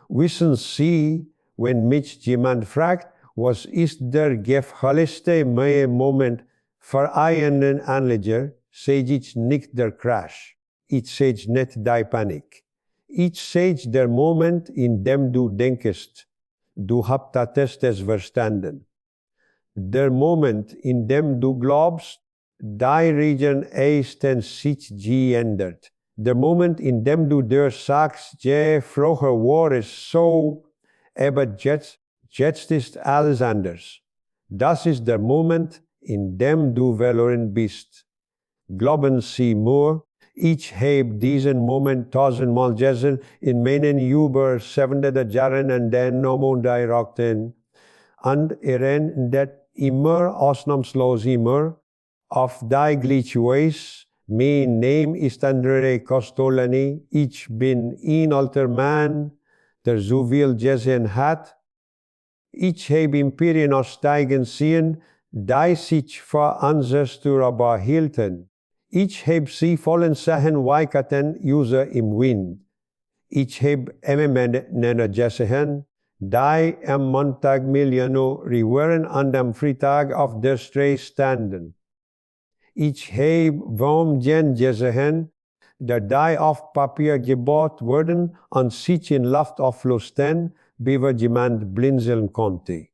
Wissen Sie, wenn mich jemand fragt, was ist der gefährlichste Moment für einen Anleger, sage ich nicht der Crash. Ich sage nicht die Panik. Ich sage der Moment, in dem du denkst, du hast es verstanden. Der Moment, in dem du glaubst, deine Region ist sich geändert. Der Moment, in dem du dir sagst, früher war es so, aber jetzt ist alles anders. Das ist der Moment, in dem du verloren bist. Glauben Sie mir, ich habe diesen Moment tausendmal gesehen in meinen über 700 Jahren an den Dialekten. Und erinnert immer, ausnahmslos immer, auf die gleiche Weise. Mein Name ist André Kostolany. Ich bin ein alter Mann, der so viel gesehen hat. Ich habe Imperien aussteigen sehen, die sich für Ancestor behielten. Ich habe sie vollen Sachen weicheten, User im Wind. Ich habe Männer gesehen, die am Montag Millionäre waren und am Freitag auf der Straße standen. Ich habe Wormchen gesehen, die auf Papier gebaut wurden und sich in Luft auflösten, bevor jemand blinzeln konnte.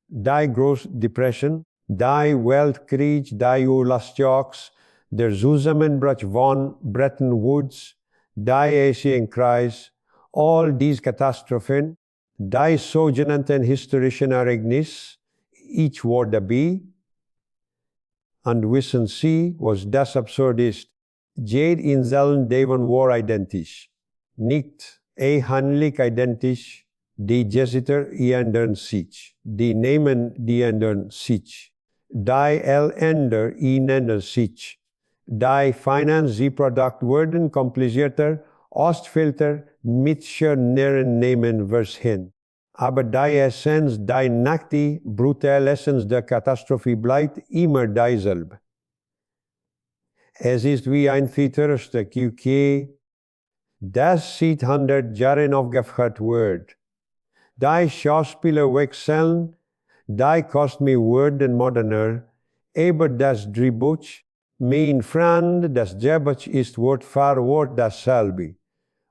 Die große Depression, die Weltkrieg, die Urlaubsjahrs, der Zusammenbruch von Bretton Woods, die Asienkrise, all diese Katastrophen, die sogenannten historischen Ereignisse, ich war dabei. Und wissen Sie, was das absurd ist? Jede Inseln Devon war identisch. Nicht einheitlich identisch. Die Gesichter ändern sich. Die Namen ändern sich. Die Länder ändern sich. Die Finanzprodukte werden komplizierter, ausfälliger, mit schöneren Namen versehen. Aber die Essenz, die nackte, brutale Essenz der Katastrophe bleibt immer dieselbe. Es ist wie ein Theaterstück, das seit 100 Jahren aufgeführt wird. Die Schauspieler wechseln, die Kostüme werden moderner, aber das Drehbuch, mein Freund, das Drehbuch ist Wort für Wort dasselbe.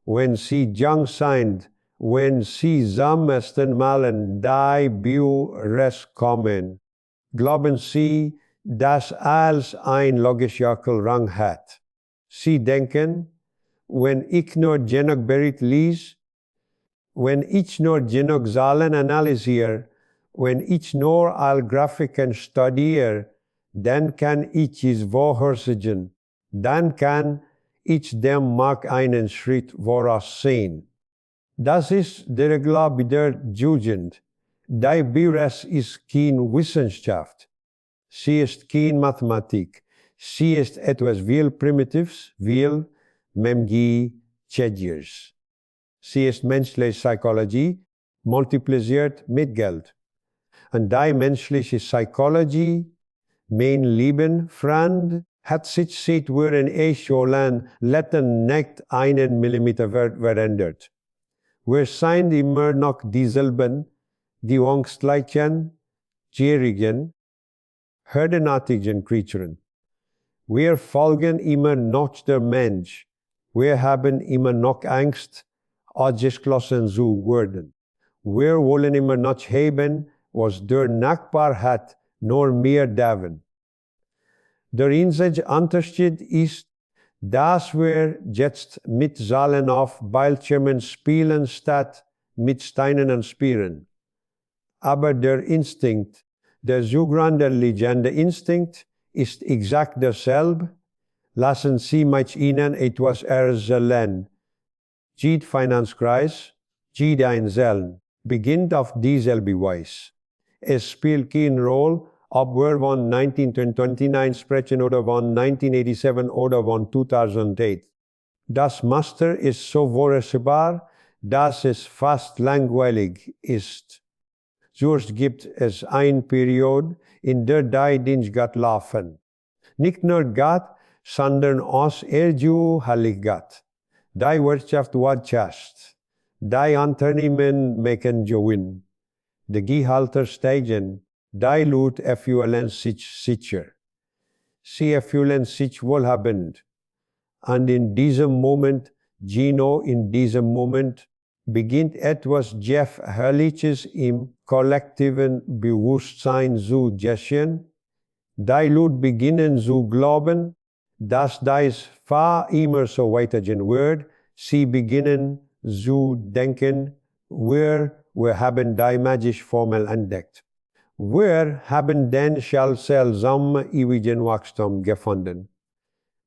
Wenn Sie jung sind, wenn Sie zum ersten Mal in die Büros kommen, glauben Sie, dass alles ein logischer Rang hat. Sie denken, wenn ich nur genug Bericht lese, wenn ich nur genug Zahlen analysiere, wenn ich nur alle Grafiken studiere, dann kann ich es vorhersagen. Dann kann ich dem Markt einen Schritt voraussehen. Das ist der Glaube der Jugend. Die Börse ist keine Wissenschaft. Sie ist keine Mathematik. Sie ist etwas viel Primitives, viel Memgi-Chedjers. Sie ist menschliche Psychologie, multipliziert mit Geld. Und die menschliche Psychologie, mein lieber Freund, hat sich seit wir in Echoland letzten nicht einen Millimeter verändert. Wir sind immer noch dieselben, die ängstlichen, gierigen, herdenartigen Kreaturen. Wir folgen immer noch der Mensch. Wir haben immer noch Angst, ausgeschlossen zu werden. Wir wollen immer noch haben, was der Nachbar hat, nur mehr davon. Der einzige Unterschied ist, dass wir jetzt mit Zahlen auf Bildschirmen spielen statt mit Steinen und Speeren. Aber der Instinkt, der zugrunde liegende Instinkt, ist exakt derselbe. Lassen Sie mich Ihnen etwas erzählen. Jede Finanzkrise, jede Einzelne, beginnt auf dieselbe Weise. Es spielt keine Rolle, ob wir von 1929 sprechen oder von 1987 oder von 2008. Das Muster ist so vorhersehbar, dass es fast langweilig ist. Sonst gibt es eine Periode, in der die Dinge Gott laufen. Nicht nur Gott, sondern aus Erju heilig Gott. Die Wirtschaft war just. die unternehmen machen Gewinn. De Gehaltersteigen, die Lut erfüllen sich sicher. Sie erfüllen sich wohlhabend. Und in diesem Moment, in diesem Moment, beginnt etwas Herrliches im kollektiven Bewusstsein zu geschehen. Die Leute beginnen zu glauben, dass dies für immer so weitergehen wird. Sie beginnen zu denken, wir haben die magische Formel entdeckt. Wir haben den seltsamen ewigen Wachstum gefunden.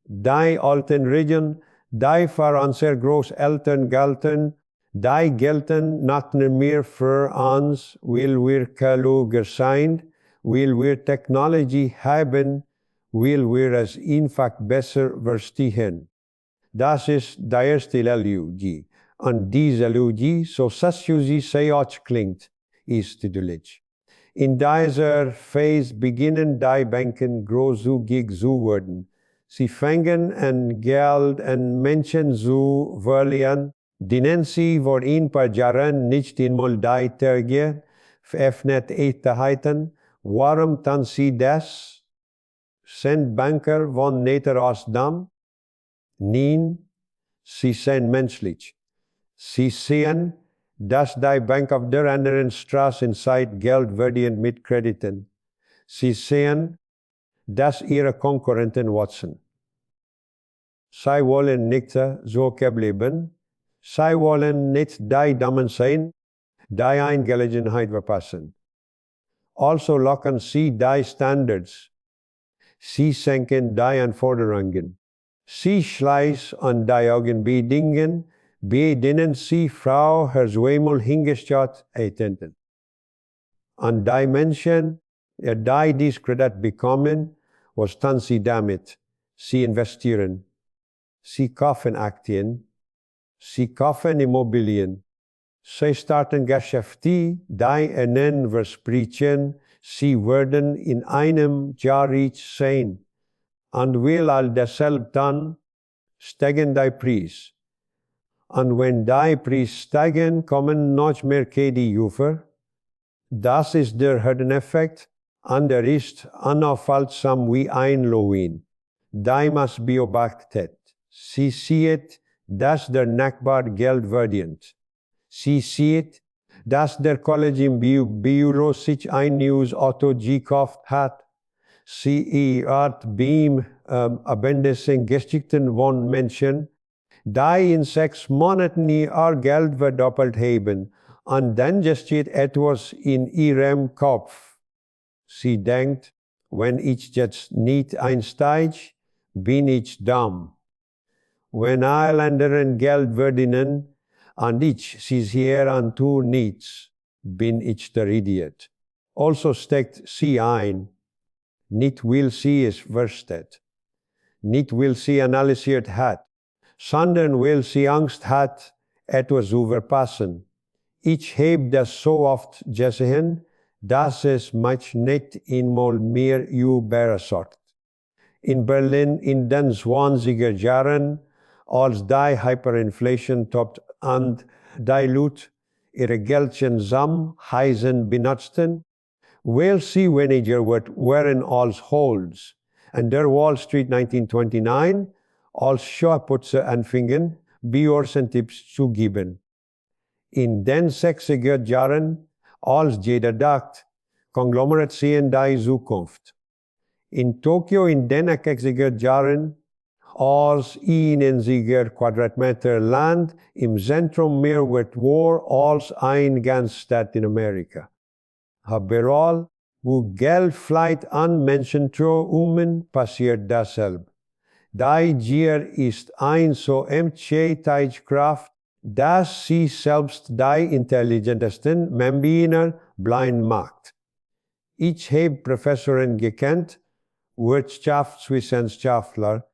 Die alten Regeln, die für unsere Großeltern gelten, die gelten nicht mehr für uns, weil wir kluger sind, weil wir Technologie haben, weil wir es einfach besser verstehen. Das ist die erste Ideologie. Und diese Ideologie, so sie sehr klingt, ist deutlich. In dieser Phase beginnen die Banken großzügig zu werden. Sie fangen an Geld an Menschen zu verlieren, denen sie vor ein paar Jahren nicht einmal die Tage veröffnet hätten. Warum tun sie das? Sind Banker von Natur aus dumm? Nein, sie sind menschlich. Sie sehen, dass die Bank auf der anderen Straße Zeit Geld verdient mit Krediten. Sie sehen, dass ihre Konkurrenten watschen. Sie wollen nicht so bleiben. Sie wollen nicht die Damen sein, die eine Gelegenheit verpassen. Also locken sie die Standards. Sie senken die Anforderungen. Sie schließen an die Augenbedingungen, bei denen sie Frau zweimal hingestellt hätten. Und die Menschen, die dies Kredit bekommen, was tun sie damit? Sie investieren. Sie kaufen Aktien. Sie kaufen Immobilien. Sie starten Geschäfte, die ihnen versprechen, sie werden in einem Jahr reich sein. Und weil all dasselbe tun, steigen die Preise. Und wenn die Preise steigen, kommen noch mehr Ufer. Das ist der Herdeneffekt, und der ist unaufhaltsam wie ein Lawin. Die muss beobachtet. Sie sieht, dass der Nachbar Geld verdient. Sie sieht, dass der Kollege im Büro sich ein neues Auto gekauft hat. Sie hört beim Abendessen Geschichten von Menschen, die in 6 Monaten ihr Geld verdoppelt haben, und dann steht etwas in ihrem Kopf. Sie denkt, wenn ich jetzt nicht einsteige, bin ich dumm. Wenn alle anderen Geld verdienen, und ich sitze hier und tue nichts, bin ich der Idiot. Also steckt sie ein. Nicht weil sie es versteht, nicht weil sie analysiert hat, sondern weil sie Angst hat, etwas zu verpassen. Ich habe das so oft gesehen, dass es mich nicht einmal mehr überrascht. In Berlin in den 20er Jahren, als die Hyperinflation toppt und die Leute ihre Geldchen Heißen benutzten, weil sie weniger waren als Holz. An der Wall Street 1929, als Schauputzer anfingen, Börsen-Tipps zu geben. In den 60er Jahren, als jeder dachte, Konglomerat sehen die Zukunft. In Tokio in den 80er Jahren, als 71 Quadratmeter Land im Zentrum mehr wert war als eine ganze Stadt in Amerika. Überall, wo Geld flieht an Menschenströmen, passiert dasselbe. Die Gier ist eine so Kraft, dass sie selbst die intelligentesten Menschen blind macht. Ich habe Professoren gekannt, Wirtschaftswissenschaftler,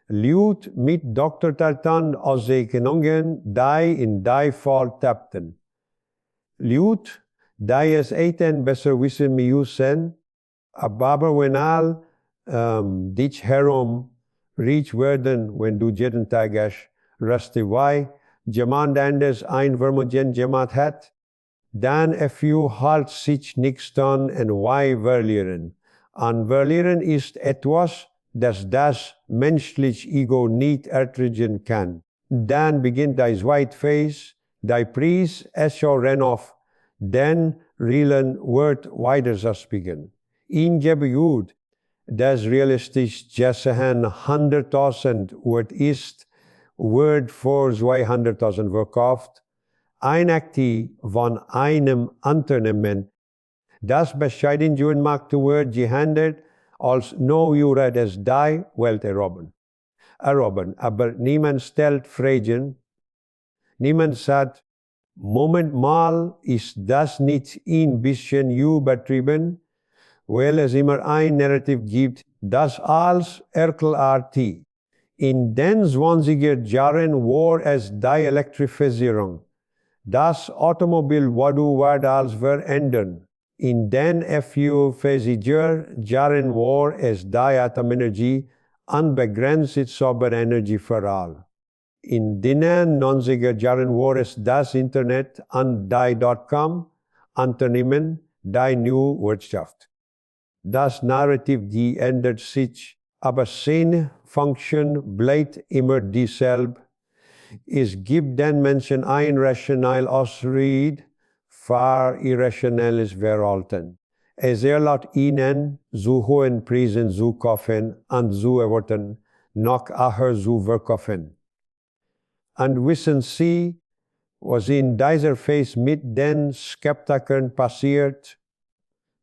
Leute mit Doktortiteln aus Erkennungen, die in die Fall tappten. Leute, die es besser wissen müssen, aber wenn all dich herum reich werden, wenn du jeden Tag hast, rastewei, jemand anders einvermogen gemacht hat, dann erfüllt sich nichts dann und why verlieren. Und verlieren ist etwas, das menschliche Ego nicht ertragen kann. Dann beginnt die zweite Phase, die Preis ist schon ren auf, dann Realen wird weiter beginnen. In Gebet, das realistisch Jessahan 100.000 Wort ist, wird für 200.000 verkauft. Ein Aktiv von einem Unternehmen, das bescheiden Juden macht, wird gehandelt, als no Jura des die Welt erobern. Aber niemand stellt Fragen, niemand sagt, Moment mal, ist das nicht ein bisschen übertrieben? Weil es immer ein Narrativ gibt, das als erklärt. In den 20er Jahren war es die Elektrifizierung. Das Automobil wurde als verändern. In den 40er Jahren war es die Atomenergie, unbegrenzt Zauberenergie für all. In den 90er Jahren war es das Internet und die Dotcom Unternehmen, die neue Wirtschaft. Das Narrativ, die ändert sich, aber seine Funktion bleibt immer dieselbe. Es gibt den Menschen ein rational Ausrede für irrationelles Verhalten. Es erlaubt ihnen, zu hohen Preisen zu kaufen und zu erwarten, noch nachher zu verkaufen. Und wissen Sie, was in dieser Phase mit den Skeptikern passiert?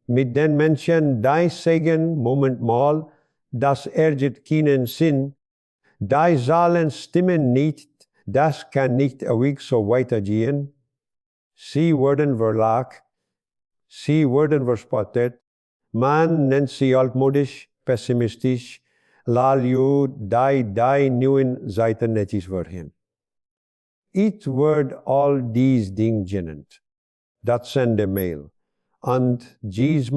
Mit den Menschen, die sagen, Moment mal, das ergibt keinen Sinn, die Zahlen stimmen nicht, das kann nicht ewig so weitergehen. Sie werden verlacht, sie werden verspottet, man nennt sie altmodisch, pessimistisch, lalju, die neuen Seiten nicht vorhin. Ich werde all dies Dinge genannt. Das sende Mail. Und jedes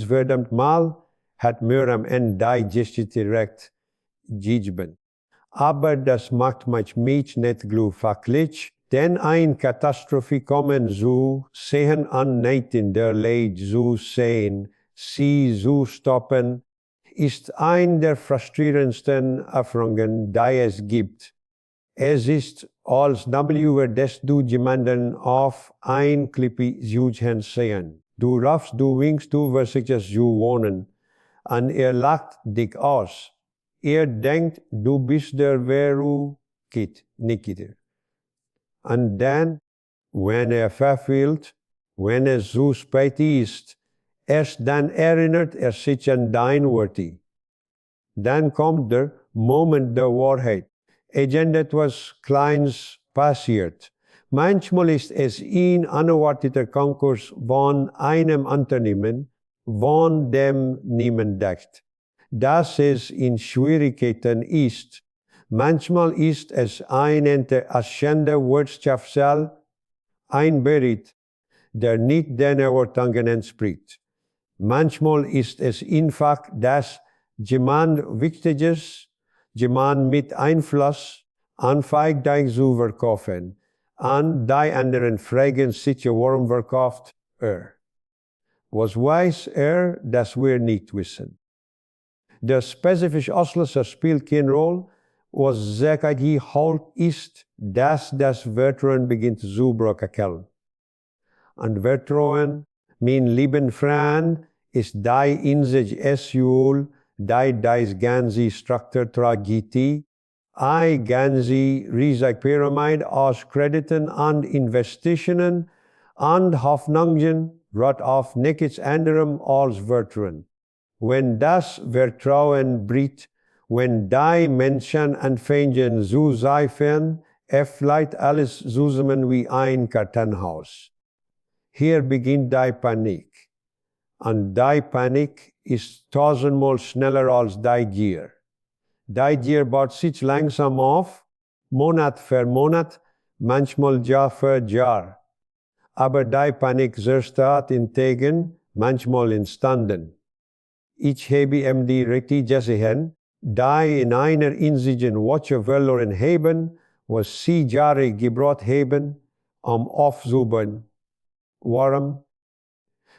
verdammt Mal hat mir am Ende die direkt gegeben. Aber das macht mich nicht glücklich, denn eine Katastrophe kommen zu sehen und nicht in der Leid zu sehen, sie zu stoppen, ist eine der frustrierendsten Erfahrungen, die es gibt. Es ist, als würdest du jemanden auf ein Klippe suchen sehen. Du raffst, du winkst, du versuchst zu wohnen. Und lacht dich aus. Denkt, du bist der Verrückte, nicht. Und dann, wenn verfehlt, wenn es zu spät ist, erst dann erinnert sich an dein Worte. Dann kommt der Moment der Wahrheit. Etwas Kleines passiert. Manchmal ist es ein unerwarteter Konkurs von einem Unternehmen, von dem niemand denkt. Dass es in Schwierigkeiten ist. Manchmal ist es ein enttäuschender Wirtschaftsfall, ein Bericht, der nicht den Erwartungen entspricht. Manchmal ist es einfach, dass jemand Wichtiges, jemand mit Einfluss anfängt, dich zu verkaufen. Und die anderen fragen sich, warum verkauft er? Was weiß dass wir nicht wissen? Der spezifische Auslöser spielt keine Rolle, was sicher die Halt ist, dass das Vertrauen beginnt zu bröckeln. Und Vertrauen, mein lieber Freund, ist die in sich Esjul, die das ganze Struktur tragiti, eine ganze Risikopyramide aus Krediten und Investitionen und Hoffnungen rot auf nichts anderem als Vertrauen. Wenn das Vertrauen bricht, wenn die Menschen anfangen zu zweifeln, vielleicht alles zusammen wie ein Kartenhaus. Hier beginnt die Panik. Und die Panik ist tausendmal schneller als die Gier. Die Gier baut sich langsam auf, Monat für Monat, manchmal Jahr für Jahr. Aber die Panik zerstört in Tagen, manchmal in Stunden. Ich habe die richtig gesehen, die in einer einzigen Woche verloren haben, was sie Jahre gebraucht haben, aufzubauen. Warum?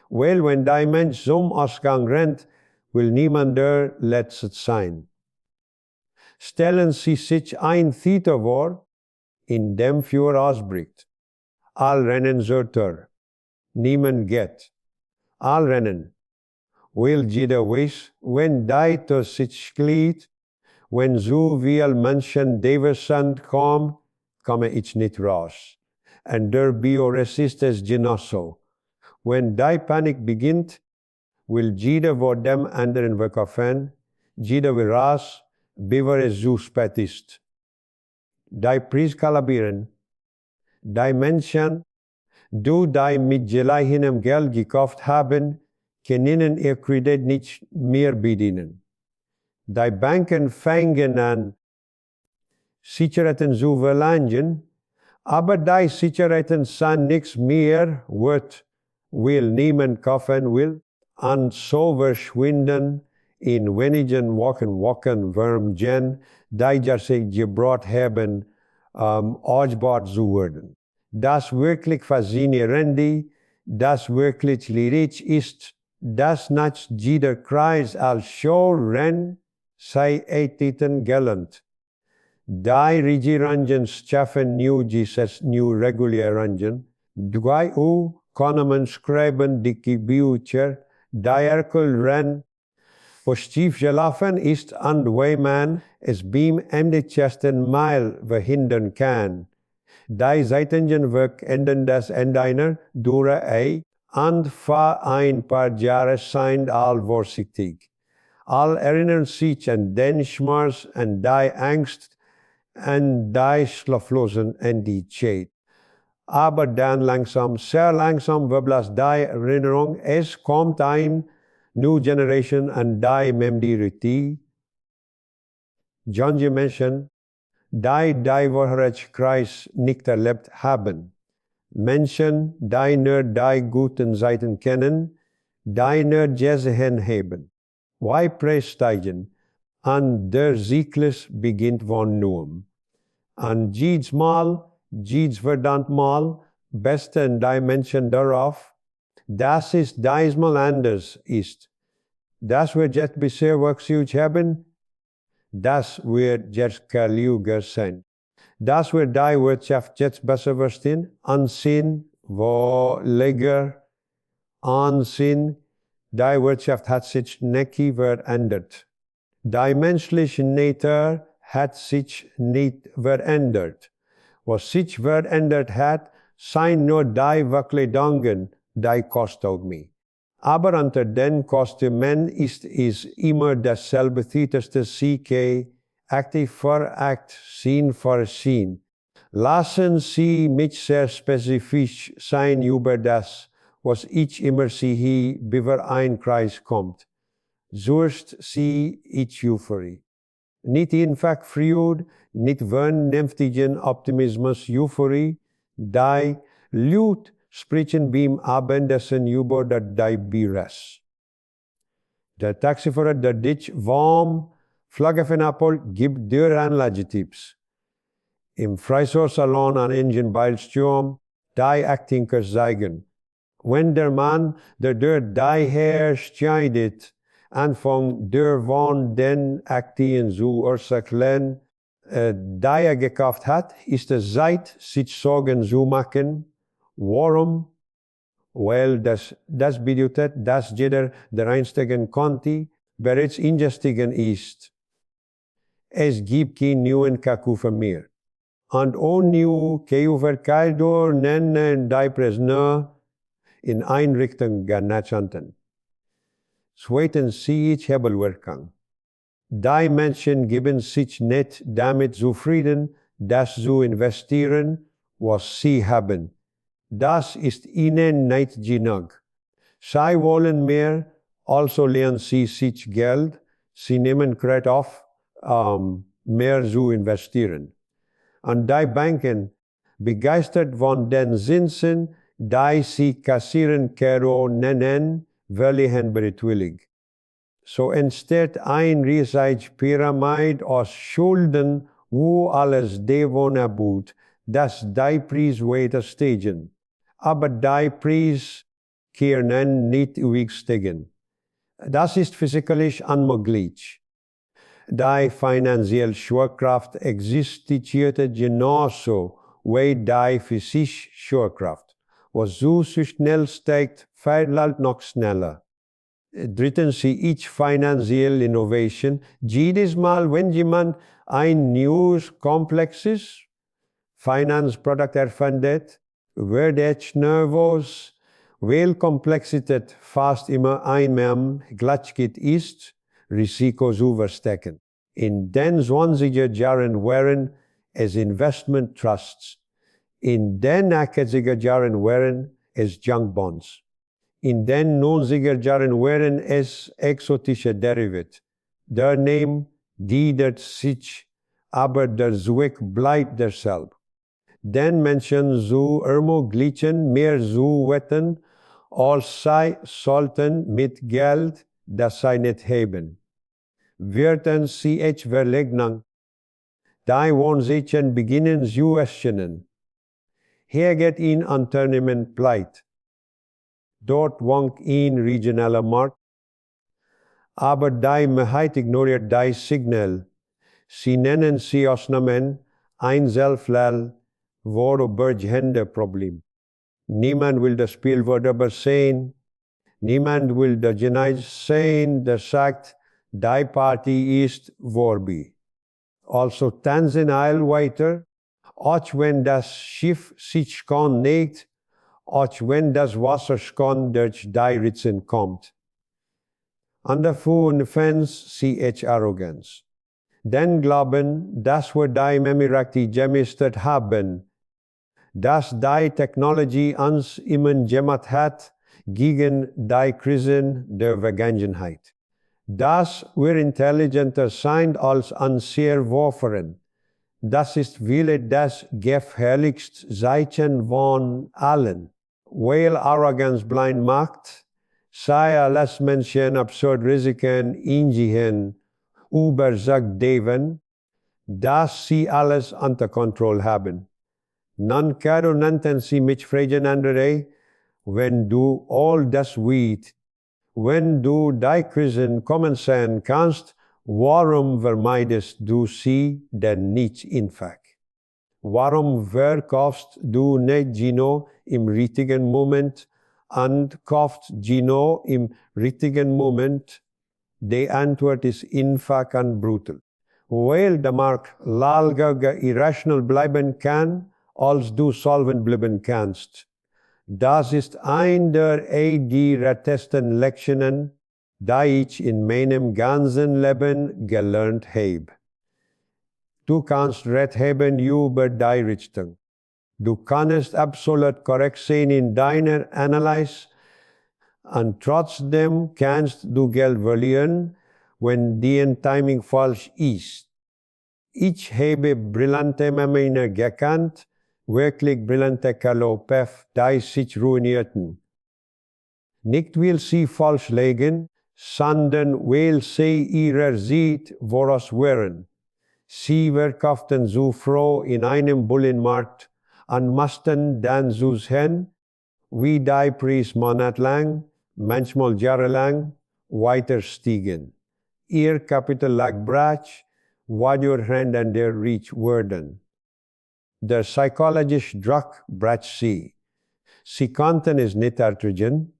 Weil wenn der Mensch zum Ausgang rennt, will niemand der Letzte sein. Stellen Sie sich ein Theater vor, in dem Feuer ausbricht. All rennen zur. Niemand geht. All rennen. Weil jeder weiß, wenn der zu sich glied, wenn so viel Menschen diversant kommen, komme ich nicht raus. Und der Bioresiст ist genauso. Wenn die Panik beginnt, will jeder vor dem anderen wegkaufen, jeder will raus, bevor es so spät ist. Die Preis kalibrieren, die Menschen, die mit gleichem Geld gekauft haben, können ihr Kredit nicht mehr bedienen. Die Banken fangen an, Sicherheiten zu verlangen, aber die Sicherheiten sind nichts mehr wert, weil niemand kaufen will, und so verschwinden in wenigen Wochen Würmchen, die sich gebraucht haben, ausgebaut zu werden. Das wirklich Faszinierende, das wirklich lyrisch ist, dass nicht jeder Kreis als Showrenn sei Etiten gelernt. Die Regierungen schaffen new regulierungen, die Ökonomen schreiben dicke Bücher, die erklären, was schief gelaufen ist und wie man es beim ersten Mal verhindern kann. Die Seiten Werk enden das Ende durch und für ein paar Jahre sind all vorsichtig. All erinnern sich an den Schmerz und die Angst und die schlaflosen Entität. Aber dann langsam, sehr langsam wird die Erinnerung, es kommt eine neue Generation und die Memdirity. Junge Menschen, die Wahrheitskreis nicht erlebt haben. Menschen, die nur die guten Seiten kennen, die nur gesehen haben. Why prestigen? Und der Zyklus beginnt von neuem. Und jedes Mal, jedes verdammt Mal, besten die Menschen darauf, dass es diesmal anders ist. Das wir jetzt bisher versucht haben, das wird jetzt klüger sein. Das wird die Wirtschaft jetzt besser verstehen, ansehen, wo Leger ansehen, die Wirtschaft hat sich nicht verändert. Die menschliche Natur hat sich nicht verändert. Was sich verändert hat, sind nur die Verkleidungen, die kosten mich. Aber unter den Kostümen ist es immer dasselbe Theater, CK, Aktiv für Akt, Scene für Scene. Lassen Sie mich sehr spezifisch sein über das, was ich immer sehe, bevor ein Kreis kommt. Sucht Sie ich Euphorie. Nicht einfach Freude, nicht vernünftigen Optimismus Euphorie, die Leute sprechen beim Abendessen über die Bieres. Der Taxifahrer, der dich warm Flagge von Apple gibt dir Anlagetipps. Im Friseursalon an Engine Beilsturm, die Aktinker zeigen. Wenn der Mann, der die Hair schneidet, anfängt der von den Aktien zu erklären, die gekauft hat, ist es Zeit, sich Sorgen zu machen. Warum? Weil das bedeutet, dass jeder der einstigen Konti bereits ingestiegen ist. Es gibt keinen neuen Kakufa mehr. Und ohne Keuverkeidor nennen die Präsner in Einrichtungen Garnachanten. Zweitens sehe ich Hebelwirkung. Die Menschen geben sich nicht damit zufrieden, das zu investieren, was sie haben. Das ist ihnen nicht genug. Sie wollen mehr, also leihen sie sich Geld, sie nehmen Kredit auf, mehr zu investieren. Und die Banken, begeistert von den Zinsen, die sie kassieren können, welchen bereitwillig. So entsteht eine riesige Pyramide aus Schulden wo alles devona boet, das die prijs weet stegen. Aber die prijs kunnen niet wegstegen. Das ist physikalisch unmöglich. Die finanzielle Schwerkraft existierte genauso wie die physische Schwerkraft. Was so schnell steigt, fällt noch schneller. Drittens, each financial innovation. Jedes Mal, wenn jemand ein neues, komplexes Finanzprodukt erfindet, wird es nervös, weil Komplexität fast immer einmal gleich ist, Risiko zu verstecken. In den 20er Jahren waren es Investment Trusts. In den 80er Jahren waren es Junk Bonds. In den 90er Jahren waren es exotische Derivate. Der Name gliedert sich, aber der Zweck bleibt derselbe. Den Menschen zu ermöglichen, mehr zu wetten, als sie sollten mit Geld, das sie nicht haben. Werden sie es verleugnen, die Wohnsitzen beginnen zu erscheinen. Hier geht ein Unternehmen pleite. Dort wohnt ein regionaler Markt, aber die Mehrheit ignoriert das Signal. Sie nennen sie Ausnahmen ein Selbstlehr, vorübergehende Problem. Niemand will das Spielwort aber sehen. Niemand will der Genie sehen, der sagt, die Party ist vorbei. Also tanzen alle weiter, auch wenn das Schiff sich schon neigt, auch wenn das Wasser schon durch die Ritzen kommt. An der Fans sie es Arroganz. Denn glauben, dass wir die Memirati gemeistert haben, dass die Technologie uns immer gemacht hat gegen die Krisen der Vergangenheit. Dass wir intelligenter sind als unsere Vorfahren. Das ist vielleicht das gefährlichste Zeichen von allen. Weil Arroganz blind macht, sei alles Menschen absurd Risiken eingehen, überzeugt deven, dass sie alles unter Kontrolle haben. Dann könnten sie mich fragen, André, wenn du all das weißt, wenn du die Krisen kommen sehen kannst, warum vermeidest du sie denn nicht einfach? Warum verkaufst du nicht Gino im richtigen Moment und kaufst Gino im richtigen Moment? Die Antwort ist einfach und brutal. Weil der Markt länger irrational bleiben kann, als du solvent bleiben kannst. Das ist ein der rattesten Lektionen, die ich in meinem ganzen Leben gelernt habe. Du kannst Recht haben über die Richtung. Du kannst absolut korrekt sein in deiner Analyse und trotzdem kannst du Geld verlieren, wenn dein Timing falsch ist. Ich habe brillante Männer gekannt, wirklich brillante Kerle, die sich ruinierten. Nicht weil sie falsch liegen, sondern weil sie ihrer Zeit voraus waren. Sie verkauften so froh in einem Bullenmarkt und mussten dann so sehen, wie die Preis monatelang, manchmal jahrelang, weiter stiegen. Ihr Kapital lag brach, what your hand and their reach wurden. Der psychologische Druck brach sie. Sie konnten es nicht ertragen.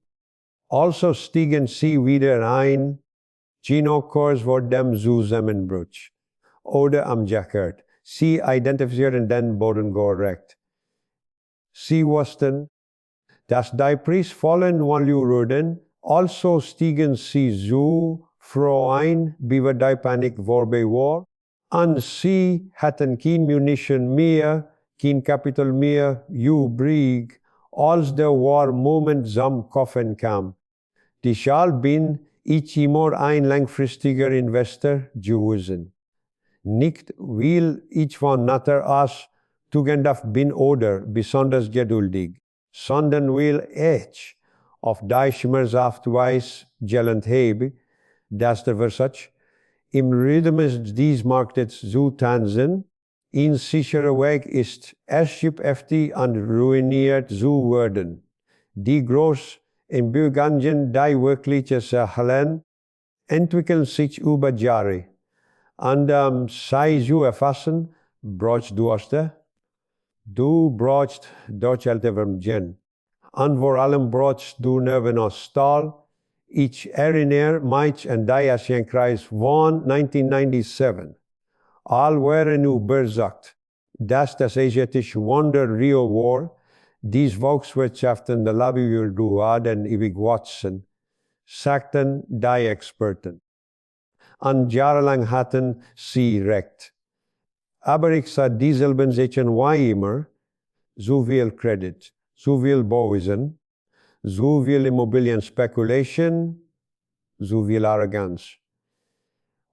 Also stiegen sie wieder ein. Gino-Kurs wurde dem Zusammenbruch. Oder umgekehrt. Sie identifizieren den Boden korrekt. Sie wussten, dass die Preis fallen würden, also stiegen sie so froh ein, wie die Panik vorbei war, und sie hatten kein Munition mehr, kein Kapital mehr übrig, als der War-Moment zum Kaufen kam. Deshalb bin ich immer ein langfristiger Investor gewesen. Nicht, weil ich von Natur aus tugendhaft bin oder besonders geduldig, sondern weil ich auf die schmerzhafte Weise gelernt habe, dass der Versuch, im Rhythmus dieses Marktes zu tanzen, In sicherer Weg ist erschöpft und ruiniert zu werden. Die groß im Bürgern die wirkliche Sachen entwickeln sich über Jahre. Und sei zu erfassen, brauchst du Oster. Du brauchst deutsch Älterwerden. Und vor allem brauchst du Nerven aus Stahl. Ich erinnere mich an die Asienkreis von 1997. All waren überzeugt, dass das asiatische Wunder real war, die Volkswirtschaften der Labyrinth ewig watschen, sagten die Experten. Und jahrelang hatten sie recht. Aber ich sah dieselben Sachen wie immer, so viel Kredit, so viel Bauwesen, so viel Immobilienspekulation, so viel Arroganz.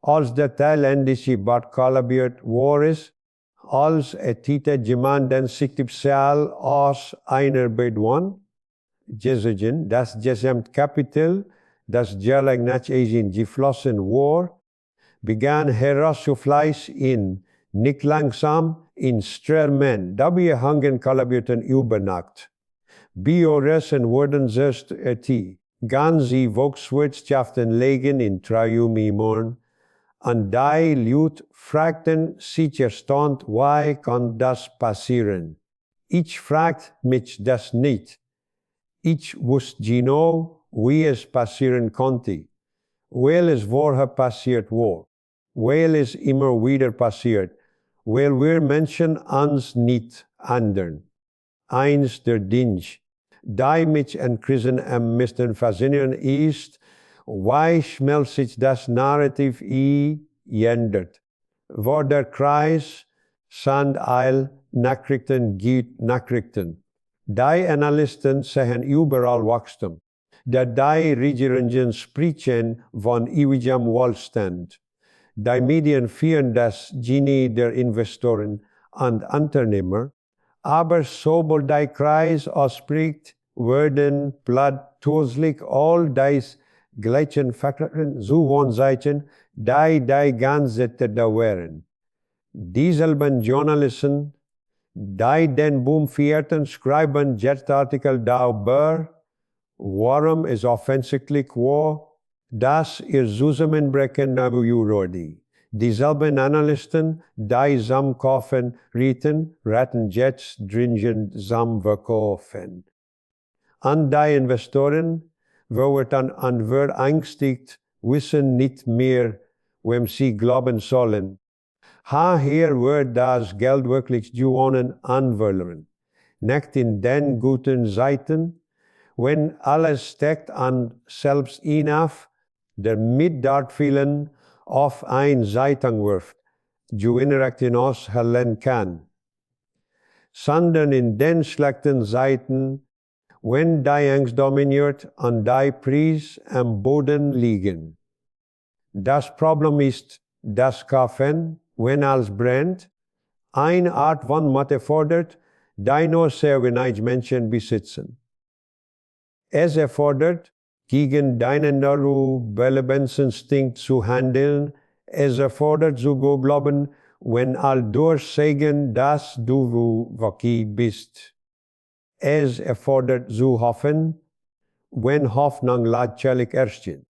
Als der thailändische Bad kollabiert war, als Titel jemanden Sichtipsal aus einer Bedouin, Jesugen, das Gesamtkapital, das jährlich nach Asien geflossen war, begann herauszufleiß in nicht langsam in Strömen, dabei hangen kollabierten über Nacht. Bioresen wurden zuerst ganze Volkswirtschaften legen in Triumimorn, und die Leute fragten sich erstaunt, wie kann das passieren? Ich fragte mich das nicht. Ich wusste genau, wie es passieren konnte, weil es vorher passiert war, weil es immer wieder passiert, weil wir Menschen uns nicht ändern. Eins der Dinge, die mich an Krisen am meisten faszinieren, ist, wie schnell sich das Narrativ ändert. Vor der Kreis sind all Nachrichten gibt Nachrichten. Die Analysten sehen überall Wachstum. Die Regierungen sprechen von ewigem Wohlstand. Die Medien führen das Genie der Investoren und Unternehmer. Aber sobald der Kreis ausspricht, werden plötzlich all dies gleichen Faktoren zu Wohnseiten, die ganze Zeit da wären. Dieselben Journalisten, die den Boom feierten, schreiben Jetartikel darüber, warum es offensichtlich war, dass ihr Zusammenbrechen würde. Dieselben Analysten, die Sam kaufen, raten jetzt dringend Sam verkaufen. Und die Investoren, werden und verängstigt, wissen nicht mehr, wem sie glauben sollen. Hier wird das Geld wirklich gewonnen anwollen. Nicht in den guten Zeiten, wenn alles steckt und selbst hinauf, der mit dort vielen auf ein Zeitung wirft, die innerhalb hinaushalten kann. Sondern in den schlechten Zeiten, wenn die Angst dominiert und die Preis am Boden liegen. Das Problem ist, das Kaufen, wenn alles brennt, eine Art von Mathe fordert, die nur sehr wenig Menschen besitzen. Es erfordert, gegen deinen Überlebensinstinkt zu handeln. Es erfordert zu glauben, wenn all durchsagen, dass du wirklich bist. Es erfordert zu hoffen, wenn Hoffnung letztlich erscheint.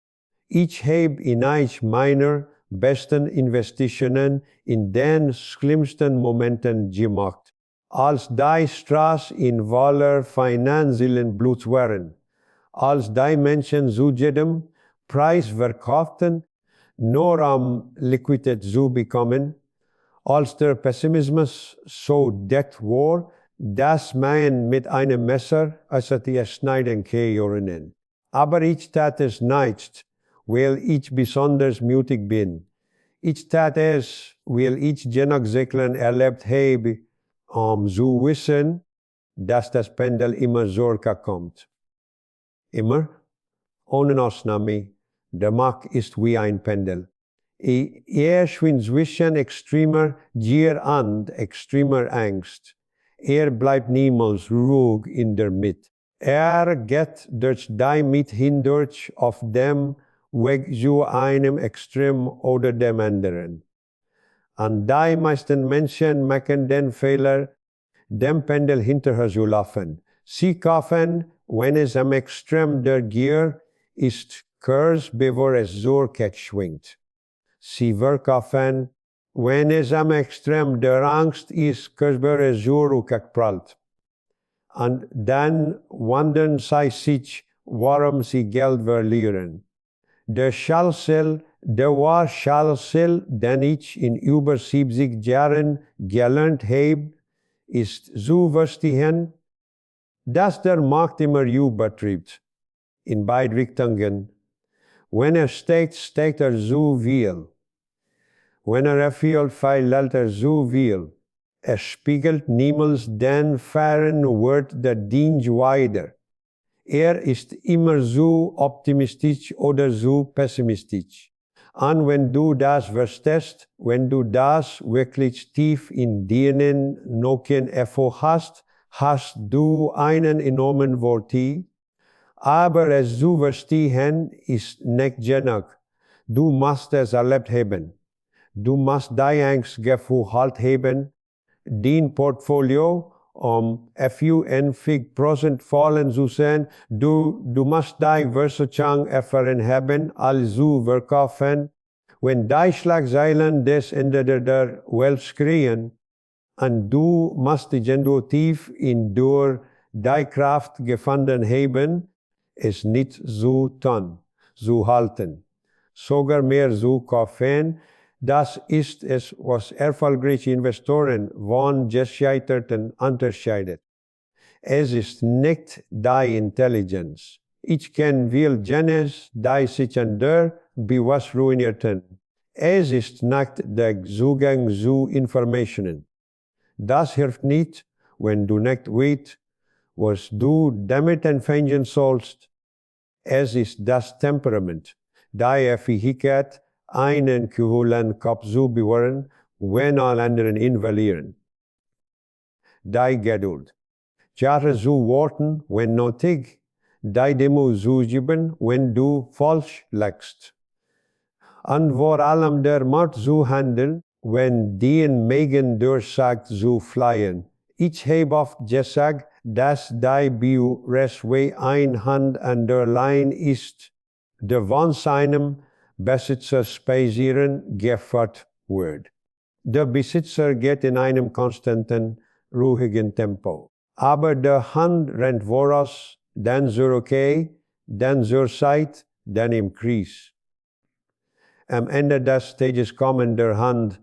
Ich habe in eins meiner besten Investitionen in den schlimmsten Momenten gemacht, als die Straße in voller finanziellen Blut waren, als die Menschen zu jedem Preis verkauften, nur Liquidität zu bekommen, als der Pessimismus so dicht war, dass man mit einem Messer es schneiden kann. Aber ich tat es nicht, weil ich besonders mutig bin. Ich tat es, weil ich genug Säcklen erlebt habe, zu wissen, dass das Pendel immer zurückkommt. Immer, ohne Ausnahme, der Markt ist wie ein Pendel. Schwingt zwischen extremer Gier und extremer Angst. Bleibt niemals ruhig in der Mitte. Geht durch die Mitte hindurch auf dem Weg zu einem Extrem oder dem anderen. Und die meisten Menschen machen den Fehler, dem Pendel hinterher zu laufen. Sie kaufen, wenn es am Extrem der Gier ist, Kurs, bevor es zur Kette schwingt. Sie verkaufen, wenn es am Extrem der Angst ist, Kurs, bevor es zur Rückkehr prallt. Und dann wundern sie sich, warum sie Geld verlieren. Der Schlüssel, der Schlüssel, den ich in über 70 Jahren gelernt habe, ist zu verstehen, dass der Markt immer übertreibt, in beide Richtungen. Wenn steigt, steigt zu viel. Wenn erfüllt, verliert zu viel. Es spiegelt niemals den fahren Wert der Dienst wider. Ist immer zu optimistisch oder zu pessimistisch. Und wenn du das verstehst, wenn du das wirklich tief in dir noch hast, hast du einen enormen Vorteil. Aber es zu verstehen ist nicht genug. Du musst es erlebt haben. Du musst dein Angstgefühl halt haben, dein Portfolio 50% fallen zu sehen. Du musst dein Versuchung erfahren haben, also verkaufen. Wenn die Schlagzeilen des Ende der Welt schreien, und du musst dich tief in durch die Kraft gefunden haben, es nicht zu tun, zu halten, sogar mehr zu kaufen. Das ist es, was erfolgreiche Investoren von Gescheiterten unterscheidet. Es ist nicht die Intelligenz. Ich kenne viel Genies, die sich an der Bewas ruinierten. Es ist nicht der Zugang zu Informationen. Das hilft nicht, wenn du nicht weißt, was du damit anfangen sollst. Es ist das Temperament, die Fähigkeit, einen kühlen Kopf zu bewahren, wenn alle anderen ihn verlieren. Die Geduld. Jahre zu warten, wenn nötig. Die Demo zu geben, wenn du falsch liegst. Und vor allem der Mut zu handeln, wenn die Megen durchsagt zu fliehen. Ich habe oft gesagt, dass die Bio-Restway ein Hand an der Leine ist, der von seinem Besitzer spazieren geführt wird. Der Besitzer geht in einem konstanten, ruhigen Tempo. Aber der Hand rennt voraus, dann zur Rückkehr, dann zur Seite, dann im Krise. Am Ende des Stages kommen der Hand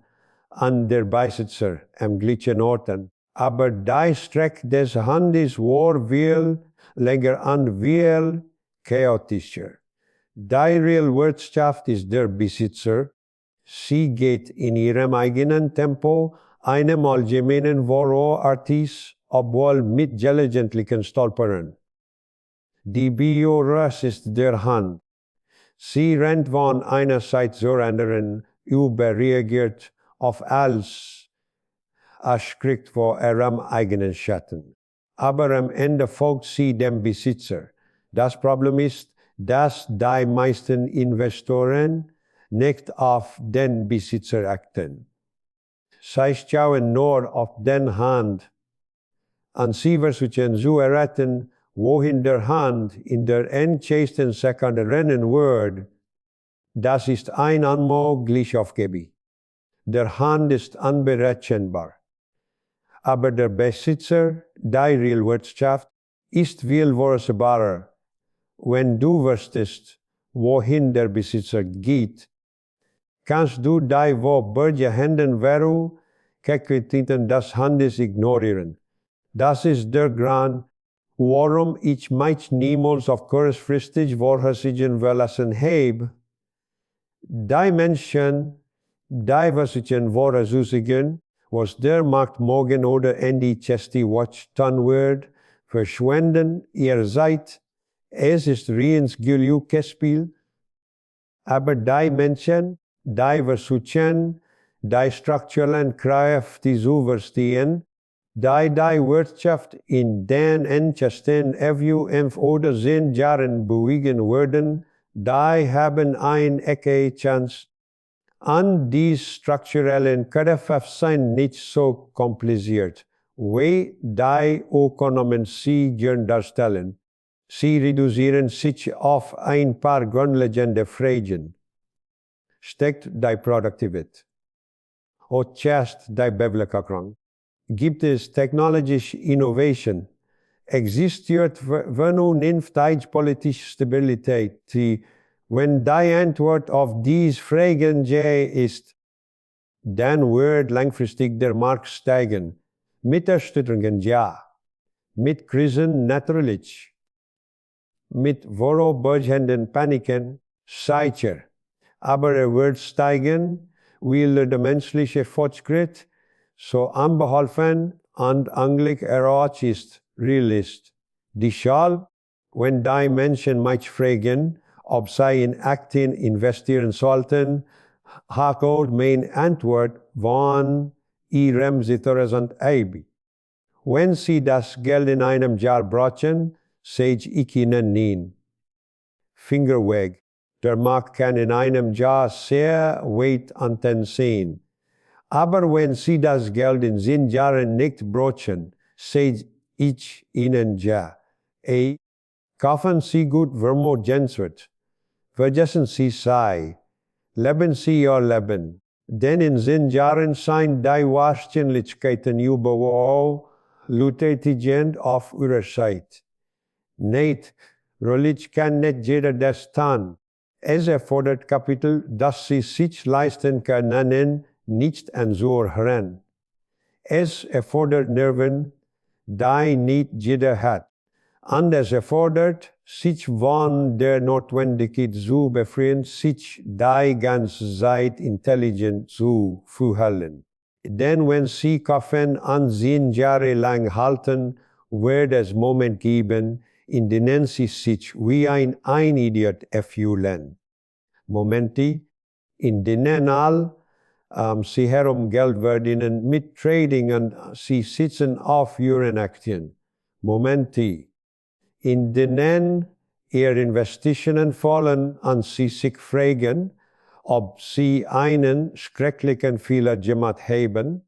an der Besitzer am gleichen Orten. Aber die Strecke des Handes war viel länger und viel chaotischer. Die Realwirtschaft ist der Besitzer. Sie geht in ihrem eigenen Tempo, einem allgemeinen Vorortis, obwohl mit gelegentlichen Stolpern. Die Biorus ist der Hand. Sie rennt von einer Seite zur anderen, überreagiert auf alles, erschrickt vor ihrem eigenen Schatten. Aber am Ende folgt sie dem Besitzer. Das Problem ist, dass die meisten Investoren nicht auf den Besitzer achten. Sie schauen nur auf den Hand und sie versuchen zu erraten, wohin der Hand in der entscheidenden Sekunde rennen wird. Das ist ein unmögliches Aufgabe. Der Hand ist unberechenbar. Aber der Besitzer, die Realwirtschaft, ist viel vorhersehbarer. Wenn du wüsstest, wohin der Besitzer geht, kannst du die beide Währung Ketten des Handes ignorieren. Das ist der Grund, warum ich mich niemals auf kurzfristig vorhersagen verlassen habe. Die Menschen, die versuchen vorherzusagen, was der Markt morgen oder Ende Chesty Watch tun wird, verschwenden ihr Zeit. Es ist reins Glücksspiel. Aber die Menschen, die versuchen, die strukturellen Kräfte zu verstehen, die Wirtschaft in den nächsten 5 oder 10 Jahren bewegen werden, die haben eine Chance. an die strukturellen Köderfaf zijn niet zo compliceerd. Wij die economen sie darstellen. Sie reduzieren sich auf ein paar grundlegende Fragen. Steckt die Produktivität? Und chest die Bevölkerung? Gibt es technologische Innovation? Existiert vernunftspolitische Stabilität? Wenn die Antwort auf diese Fragen ja ist, dann wird langfristig der Markt steigen. Mit Erschütterungen ja, mit Krisen natürlich, mit vorübergehenden Paniken sicher. Aber wird steigen, weil der menschliche Fortschritt so unbeholfen und eigentlich erreicht ist, realist. Deshalb, wenn die Menschen mich fragen, ob sie in Aktien investieren sollten, hat meine Antwort von ihrem Situation habe. Wenn sie das Geld in einem Jahr brauchen, sage ich ihnen nein. Finger weg. Der Markt kann in einem Jahr sehr weit unten sein. Aber wenn sie das Geld in 10 Jahren nicht brauchen, sage ich ihnen ja. Kaufen Sie gut vermögenswert. Vergessen Sie sei. Leben Sie Ihr Leben. Denn in 10 Jahren sind die Wahrscheinlichkeiten überall lutetigend auf Ihrer Seite. Nicht, Religion kann nicht jeder das tun. Es erfordert Kapital, das Sie sich leisten können, nicht anzuhören. Es erfordert Nerven, die nicht jeder hat. Und es erfordert, sich von der Notwendigkeit zu befreien, sich die ganze Zeit intelligent zu verhalten. Denn wenn Sie kaufen und 10 Jahre lang halten, wird es Moment geben, in denen Sie sich wie ein Idiot fühlen. Momente, in denen Sie herum Geld verdienen mit Trading und Sie sitzen auf Ihren Aktien. Momente, in denen Ihre Investitionen fallen und Sie sich fragen, ob Sie einen schrecklichen Fehler gemacht haben.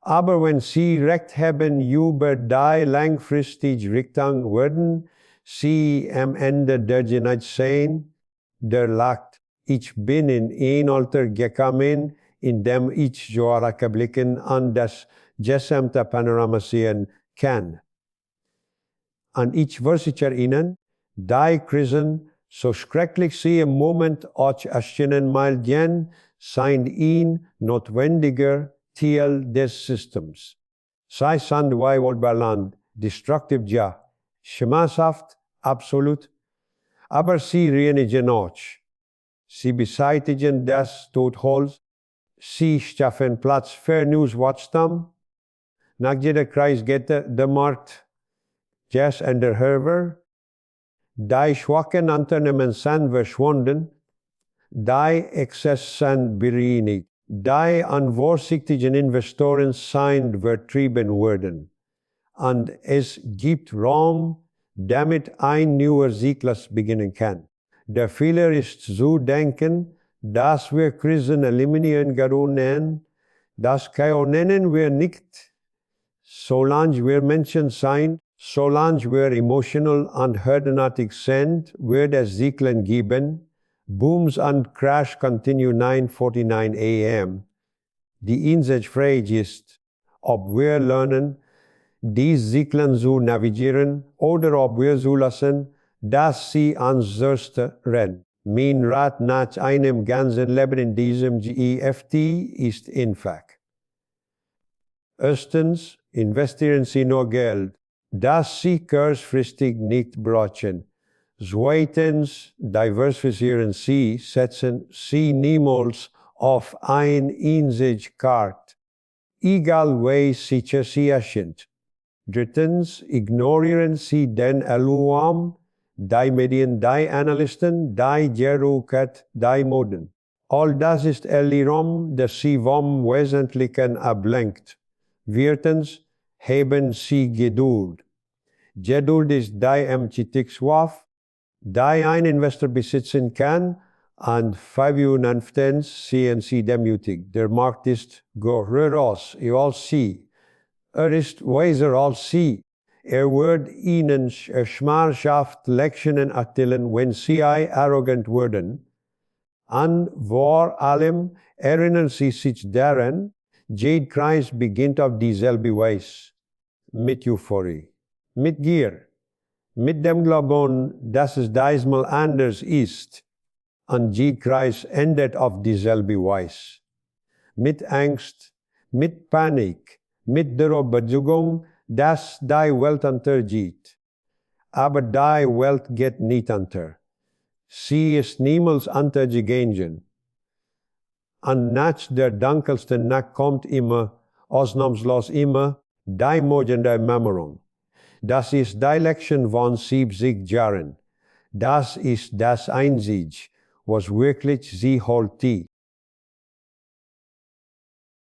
Aber wenn Sie recht haben über die langfristige Richtung, werden Sie am Ende der Zeit sehen, der lacht. Ich bin in ein Alter gekommen, in dem ich zurückblicken und das gesamte Panorama sehen kann. Und ich versichere Ihnen, die Krisen, so schrecklich sie im Moment euch erscheinen mögen, sind ein notwendiger Teil des Systems. Sie sind wohlbelohnt, destruktiv ja, schmerzhaft, absolut, aber sie reinigen euch. Sie beseitigen das Totholz, sie schaffen Platz für neues Wachstum. Nach jeder Krise geht der Markt just under Herver. Die schwachen Unternehmen sind verschwunden, die Exzess sind bereinigt, die unvorsichtigen Investoren sind vertrieben worden. Und es gibt Raum, damit ein neuer Zyklus beginnen kann. Der Fehler ist zu denken, dass wir Krisen eliminieren können. Das können wir nicht, solange wir Menschen sind. Solange wir emotional und heldenartig sind, wird es Zyklen geben. Booms and Crash continue 9:49 a.m. Die einzige Frage ist, ob wir lernen, diese Zyklen zu navigieren oder ob wir zulassen, dass sie uns zerstören. Mein Rat nach einem ganzen Leben in diesem GEFT ist einfach. Erstens, investieren Sie nur Geld, das Sie kurzfristig nicht brauchen. Zweitens, diversifizieren Sie, setzen Sie niemals auf ein einzige Karte, egal wie sicher Sie erscheint. Drittens, ignorieren Sie den Alarm, die Medien, die Analysten, die Gerüchte, die Moden. All das ist Alarm, das Sie vom Wesentlichen ablenkt. Viertens, haben Sie Geduld. Geduld ist die Amtitigswaffe, die ein Investor besitzen kann, and 15 sehen sie demütig. Der Markt ist gehoorlos, ihr all sie. Ist weiser als sie. Wird ihnen Schmarschaft Lektionen erteilen, wenn sie arrogant werden. An vor allem erinnern sie sich daran, jede Krise beginnt auf dieselbe Weise. Mit Euphorie, mit Gier, mit dem Glauben, dass es diesmal anders ist. Und jede Krise endet auf dieselbe Weise. Mit Angst, mit Panik, mit der Überzeugung, dass die Welt untergeht. Aber die Welt geht nicht unter. Sie ist niemals untergegangen. Und nach der dunkelsten Nacht kommt immer, ausnahmslos immer, die moderne Dämmerung. Das ist die Lektion von 70 Jahren. Das ist das Einzige, was wirklich sie holt.